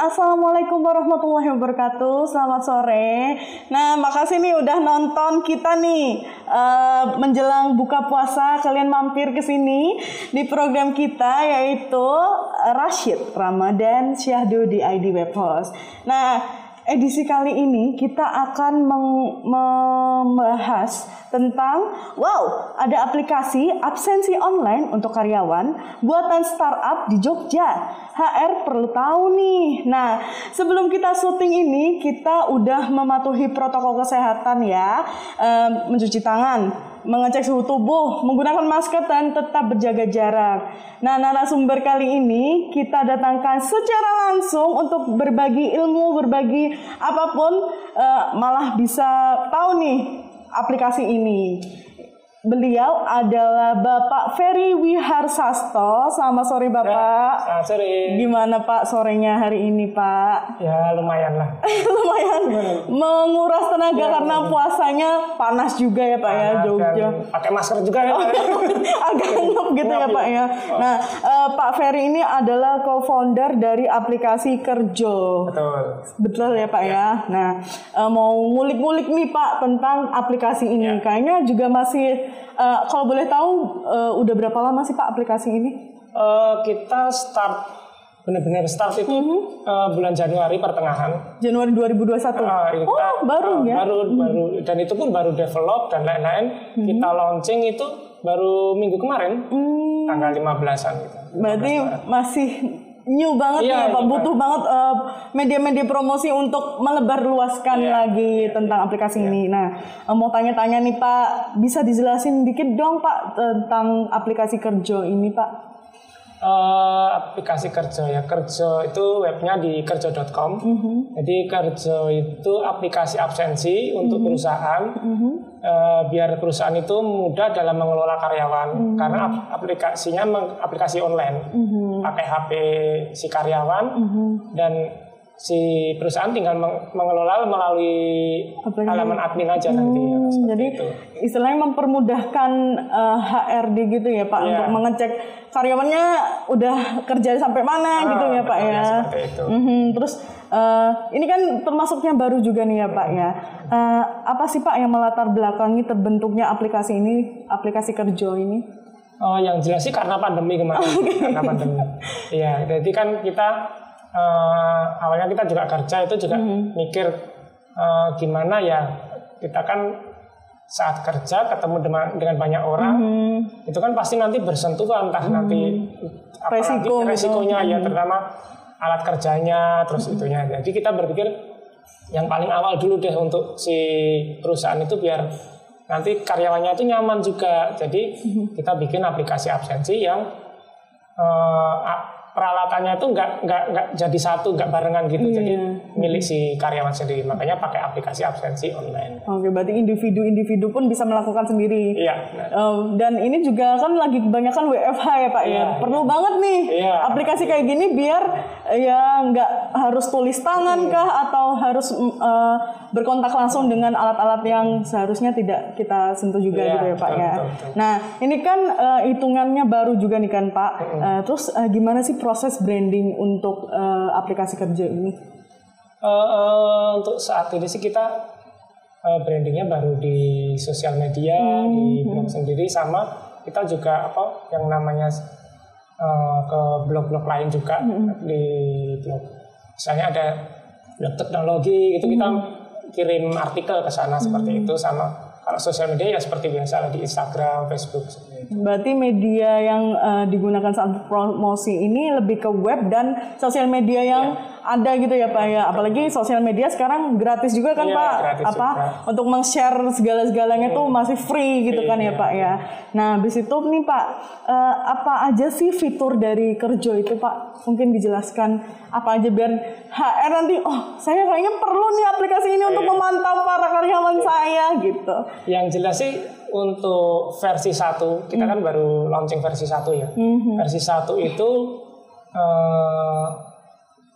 Assalamualaikum warahmatullahi wabarakatuh. Selamat sore. Nah, makasih nih udah nonton kita nih menjelang buka puasa. Kalian mampir ke sini di program kita yaitu Rashid Ramadan Syahdu di ID Web Host. Nah, edisi kali ini kita akan membahas tentang ada aplikasi absensi online untuk karyawan buatan startup di Jogja. HR perlu tahu nih. Nah, sebelum kita syuting ini kita udah mematuhi protokol kesehatan ya, mencuci tangan, mengecek suhu tubuh, menggunakan masker dan tetap berjaga jarak. Nah, narasumber kali ini kita datangkan secara langsung untuk berbagi ilmu, berbagi apapun, malah bisa tahu nih aplikasi ini. Beliau adalah Bapak Ferry Wiharsasto. Selamat sore Bapak. Selamat sore. Gimana Pak sorenya hari ini Pak? Ya lumayan lah. Lumayan. Menguras tenaga karena puasanya panas juga ya Pak ya Jogja. Pakai masker juga ya Pak. Agak ngep gitu ya Pak ya. Nah Pak Ferry ini adalah co-founder dari aplikasi Kerjo. Betul ya Pak ya. Nah mau ngulik-ngulik nih Pak tentang aplikasi ini. Kayaknya juga masih kalau boleh tahu udah berapa lama sih Pak aplikasi ini? Kita benar-benar start itu bulan Januari pertengahan. Januari 2021. Baru ya? Baru dan itu pun baru develop dan lain-lain. Kita launching itu baru minggu kemarin, tanggal 15-an gitu. Berarti masih new banget ya Pak, butuh banget media-media promosi untuk melebarluaskan lagi tentang aplikasi ini. Nah, mau tanya-tanya nih Pak, bisa dijelasin dikit dong Pak tentang aplikasi Kerjo ini Pak? Aplikasi Kerjo ya, Kerjo itu webnya di kerjo.com. Jadi Kerjo itu aplikasi absensi untuk perusahaan, biar perusahaan itu mudah dalam mengelola karyawan, karena aplikasinya aplikasi online, pakai HP si karyawan dan si perusahaan tinggal mengelola melalui halaman admin aja nanti. Jadi itu istilahnya mempermudahkan HRD gitu ya Pak untuk mengecek karyawannya udah kerja sampai mana gitu ya Pak ya. Seperti itu. Terus ini kan termasuknya baru juga nih ya Pak ya. Apa sih Pak yang melatar belakangi terbentuknya aplikasi ini, aplikasi Kerjo ini? Yang jelas sih karena pandemi kemarin. Karena pandemi. Iya, jadi kan kita awalnya kita juga kerja itu juga mikir gimana ya, kita kan saat kerja ketemu dengan banyak orang itu kan pasti nanti bersentuhan, entah nanti resikonya ya, terutama alat kerjanya terus itunya. Jadi kita berpikir yang paling awal dulu deh untuk si perusahaan itu biar nanti karyawannya itu nyaman juga. Jadi kita bikin aplikasi absensi yang peralatannya itu nggak jadi satu, nggak barengan gitu. Jadi milik si karyawan sendiri. Makanya pakai aplikasi absensi online. Oke, berarti individu pun bisa melakukan sendiri. Iya. Dan ini juga kan lagi kebanyakan WFH ya Pak ya. Perlu banget nih aplikasi kayak gini biar ya nggak harus tulis tangan kah atau harus berkontak langsung dengan alat-alat yang seharusnya tidak kita sentuh juga gitu ya Pak ya. Betul. Nah ini kan hitungannya baru juga nih kan Pak. Terus gimana sih proses branding untuk aplikasi Kerjo ini? Untuk saat ini sih kita brandingnya baru di sosial media, di blog sendiri, sama kita juga yang namanya ke blog-blog lain juga di blog. Misalnya ada blog teknologi gitu, kita kirim artikel ke sana seperti itu. Sama kalau sosial media ya seperti biasa di Instagram, Facebook seperti itu. Berarti media yang digunakan saat promosi ini lebih ke web dan sosial media yang ada gitu ya Pak ya. Apalagi sosial media sekarang gratis juga kan Pak. Untuk meng-share segala-segalanya tuh masih free gitu kan ya Pak ya. Nah, habis itu nih Pak, apa aja sih fitur dari Kerjo itu Pak? Mungkin dijelaskan apa aja biar HR nanti saya kayaknya perlu nih aplikasi ini untuk memantau para karyawan saya gitu. Yang jelas sih untuk versi 1, kita kan baru launching versi 1 ya. Versi 1 itu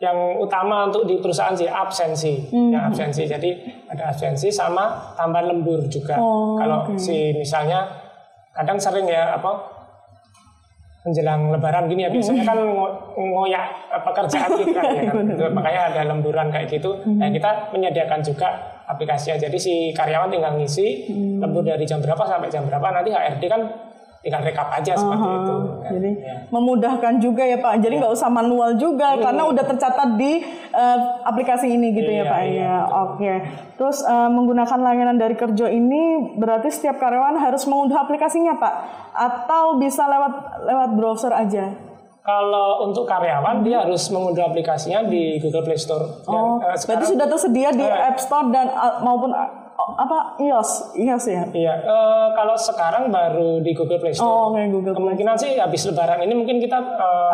yang utama untuk di perusahaan sih absensi. Yang absensi. Jadi ada absensi sama tambahan lembur juga. Kalau si misalnya kadang sering ya menjelang Lebaran gini ya, biasanya kan ngoyak pekerjaan gitu kan, ya kan? Makanya ada lemburan kayak gitu. Nah, kita menyediakan juga aplikasinya, jadi si karyawan tinggal ngisi lembur dari jam berapa sampai jam berapa, nanti HRD kan tinggal rekap aja seperti itu. Jadi memudahkan juga ya Pak. Jadi nggak usah manual juga karena udah tercatat di aplikasi ini gitu ya Pak. Oke. Terus menggunakan layanan dari Kerjo ini berarti setiap karyawan harus mengunduh aplikasinya Pak, atau bisa lewat browser aja? Kalau untuk karyawan dia harus mengunduh aplikasinya di Google Play Store. Berarti sudah tersedia di App Store dan maupun iOS ya? Iya, kalau sekarang baru di Google Play Store. Google Play. Kemungkinan sih habis Lebaran ini mungkin kita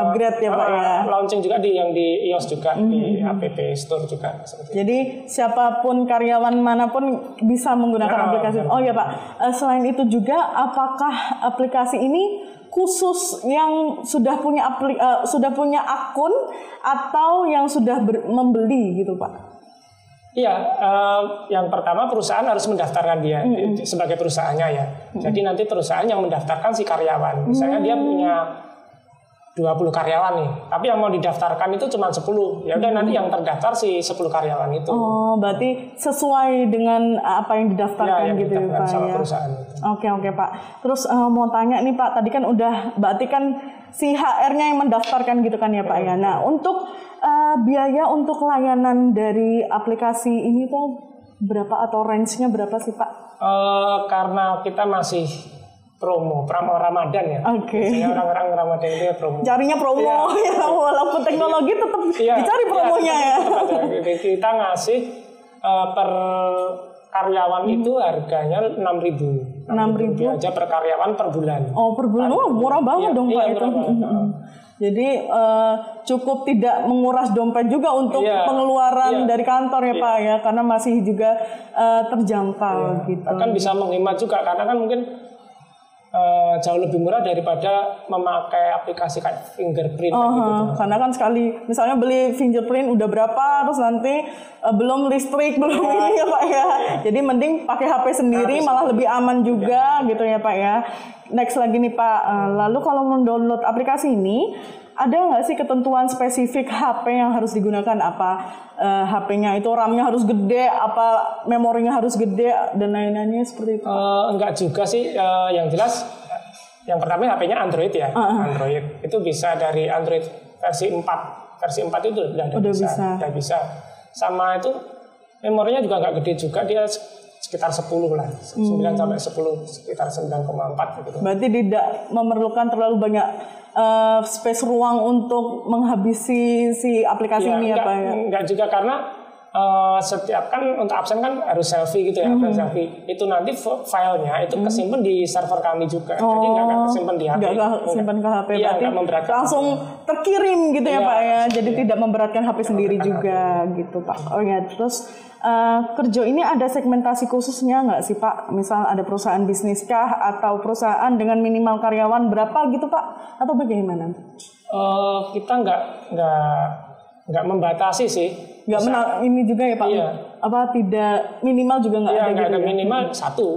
upgrade ya Pak ya. Launching juga yang di iOS juga, di App Store juga. Jadi siapapun karyawan manapun bisa menggunakan aplikasi. Oh ya Pak, selain itu juga apakah aplikasi ini khusus yang sudah punya akun atau yang sudah membeli gitu Pak? Iya, yang pertama perusahaan harus mendaftarkan dia sebagai perusahaannya ya. Jadi nanti perusahaan yang mendaftarkan si karyawan. Misalnya dia punya 20 karyawan nih, tapi yang mau didaftarkan itu cuma 10. Ya udah nanti yang terdaftar si 10 karyawan itu. Oh, berarti sesuai dengan apa yang didaftarkan gitu ya Pak sama ya. Perusahaan itu. Oke Pak. Terus mau tanya nih Pak, tadi kan berarti kan si HR-nya yang mendaftarkan gitu kan ya Pak ya. Nah, untuk biaya untuk layanan dari aplikasi ini tuh berapa atau range-nya berapa sih Pak? Karena kita masih promo Ramadan ya. Biasanya orang-orang Ramadan itu promo. Carinya promo ya, walaupun teknologi tetap dicari promonya ya. Kita ngasih per karyawan itu harganya 6.000 aja per karyawan per bulan. Oh, per bulan. Murah banget dong Pak itu. Jadi cukup tidak menguras dompet juga untuk pengeluaran dari kantor ya Pak ya, karena masih juga terjangkau gitu. Kan bisa menghemat juga karena kan mungkin jauh lebih murah daripada memakai aplikasi kayak fingerprint gitu. Karena kan sekali misalnya beli fingerprint udah berapa, terus nanti belum listrik belum ini ya Pak ya. Jadi mending pakai HP sendiri malah lebih aman juga gitu ya Pak ya. Next lagi nih Pak, lalu kalau mendownload aplikasi ini ada nggak sih ketentuan spesifik HP yang harus digunakan? Apa HP-nya itu RAM-nya harus gede, apa memorinya harus gede dan lain-lainnya seperti itu? Enggak juga sih, yang jelas yang pertama HP-nya Android ya. Android itu bisa dari Android versi 4 itu udah bisa. Sama itu memorinya juga nggak gede juga, dia sekitar 10 lah, 9 sampai 10, sekitar 9,4 gitu. Berarti tidak memerlukan terlalu banyak space ruang untuk menghabisi si aplikasi ini ya Pak ya? Enggak juga karena setiap kan untuk absen kan harus selfie gitu ya, selfie. Itu nanti filenya itu kesimpan di server kami juga. Jadi enggak kesimpan di HP. Enggak kesimpan ke HP, berarti langsung terkirim gitu ya Pak ya. Jadi tidak memberatkan HP sendiri juga gitu Pak. Oh ya, terus Kerjo ini ada segmentasi khususnya nggak sih Pak? Misal ada perusahaan bisnis kah atau perusahaan dengan minimal karyawan berapa gitu Pak? Atau bagaimana? Kita nggak membatasi sih. Ini juga ya Pak? Iya. Apa tidak minimal juga nggak ada gitu? Nggak ada minimal satu.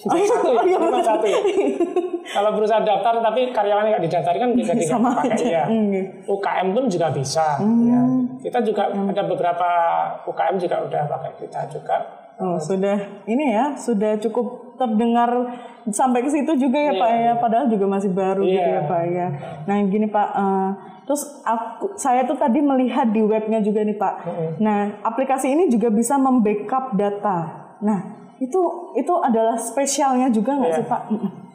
Minimal satu. Kalau perusahaan daftar tapi karyawannya nggak didaftar kan bisa dipakai ya. UKM pun juga bisa. Ya. Kita juga ada beberapa UKM juga udah pakai kita juga. Sudah ini ya, sudah cukup terdengar sampai ke situ juga ya Pak ya. Padahal juga masih baru gitu ya Pak ya. Nah gini Pak, terus saya tuh tadi melihat di webnya juga nih Pak. Nah aplikasi ini juga bisa membackup data. Nah itu adalah spesialnya juga nggak sih Pak?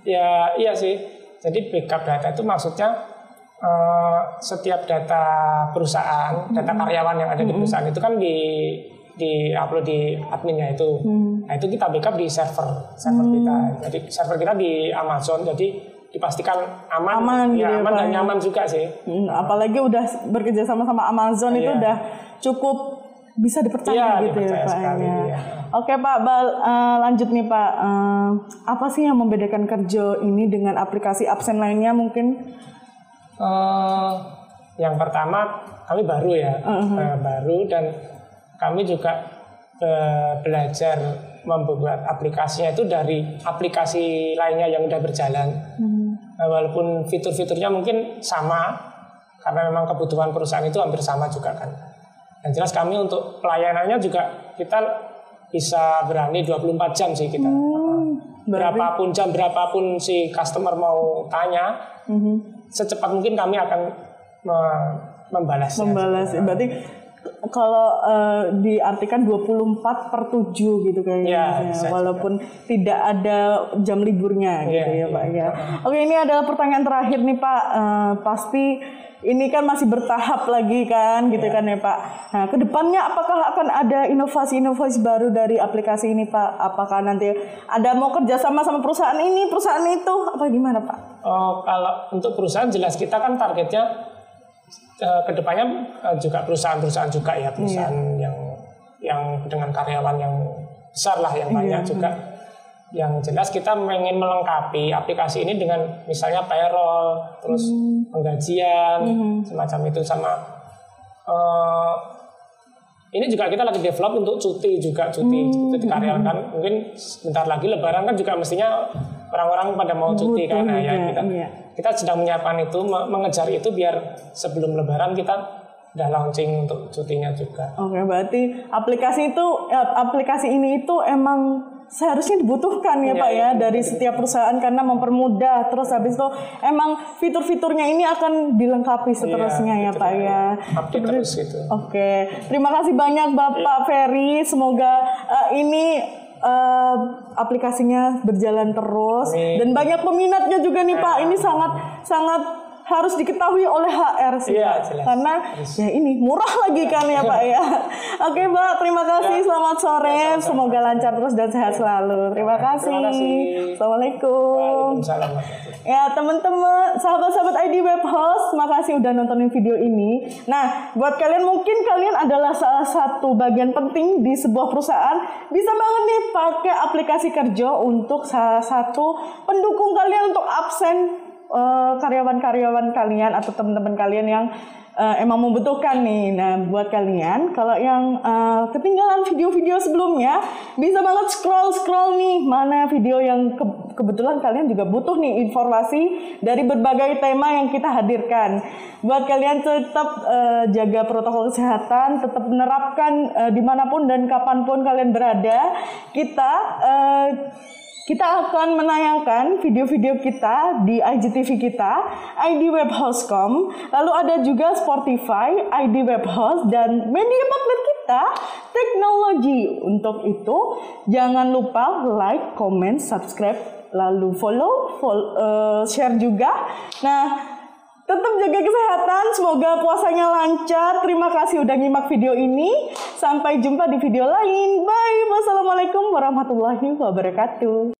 Ya iya sih. Jadi backup data itu maksudnya setiap data perusahaan, data karyawan yang ada di perusahaan itu kan di upload di adminnya itu. Nah itu kita backup di server kita. Jadi server kita di Amazon. Jadi dipastikan aman gitu ya, aman dan nyaman juga sih. Apalagi udah bekerja sama Amazon itu udah cukup bisa dipercaya gitu ya Pak. Oke Pak, lanjut nih Pak. Apa sih yang membedakan Kerjo ini dengan aplikasi absen lainnya mungkin? Yang pertama kami baru ya, baru dan kami juga belajar membuat aplikasinya itu dari aplikasi lainnya yang udah berjalan. walaupun fitur-fiturnya mungkin sama, karena memang kebutuhan perusahaan itu hampir sama juga kan. Yang jelas kami untuk pelayanannya juga kita bisa berani 24 jam sih kita. Berapapun jam, berapapun si customer mau tanya, secepat mungkin kami akan membalasnya. Berarti kalau diartikan 24/7 gitu kayaknya, walaupun tidak ada jam liburnya gitu ya Pak ya. Oke, ini adalah pertanyaan terakhir nih Pak. Pasti ini kan masih bertahap lagi kan gitu kan ya Pak. Nah, kedepannya apakah akan ada inovasi-inovasi baru dari aplikasi ini Pak? Apakah nanti ada mau kerjasama sama perusahaan ini, perusahaan itu, apa gimana Pak? Kalau untuk perusahaan jelas kita kan targetnya kedepannya juga perusahaan-perusahaan juga ya, perusahaan yang dengan karyawan yang besar lah, yang banyak juga. Yang jelas kita ingin melengkapi aplikasi ini dengan misalnya payroll, terus penggajian, semacam itu, sama ini juga kita lagi develop untuk cuti karyawan kan. Mungkin sebentar lagi Lebaran kan juga mestinya orang-orang pada mau cuti kan. Nah, ya kita sedang menyiapkan itu, mengejar itu biar sebelum Lebaran kita udah launching untuk cutinya juga. Oke, berarti aplikasi ini itu emang seharusnya dibutuhkan ya Pak ya dari setiap perusahaan, karena mempermudah, terus habis itu emang fitur-fiturnya ini akan dilengkapi seterusnya ya Pak ya. Update terus gitu. Oke, terima kasih banyak Bapak Ferry, semoga ini aplikasinya berjalan terus dan banyak peminatnya juga nih Pak. Ini sangat harus diketahui oleh HR sih Pak. Karena ya ini murah lagi kan ya Pak ya. Oke Pak, terima kasih. Selamat sore. Semoga lancar terus dan sehat selalu. Terima kasih. Assalamualaikum. Ya teman-teman, sahabat-sahabat ID Web Host, makasih udah nontonin video ini. Nah, buat kalian mungkin kalian adalah salah satu bagian penting di sebuah perusahaan, bisa banget nih pakai aplikasi Kerjo untuk salah satu pendukung kalian untuk absen karyawan-karyawan kalian atau teman-teman kalian yang emang membutuhkan nih. Nah, buat kalian kalau yang ketinggalan video-video sebelumnya, bisa banget scroll nih mana video yang kebetulan kalian juga butuh nih informasi dari berbagai tema yang kita hadirkan. Buat kalian tetap jaga protokol kesehatan, tetap menerapkan dimanapun dan kapanpun kalian berada. Kita akan menayangkan video-video kita di IGTV kita, ID Web Host.com. Lalu ada juga Spotify, ID Web Host, dan media partner kita, Teknologi. Untuk itu, jangan lupa like, comment, subscribe, lalu follow, share juga. Nah, tetap jaga kesehatan, semoga puasanya lancar. Terima kasih udah nyimak video ini. Sampai jumpa di video lain. Bye. Wassalamualaikum warahmatullahi wabarakatuh.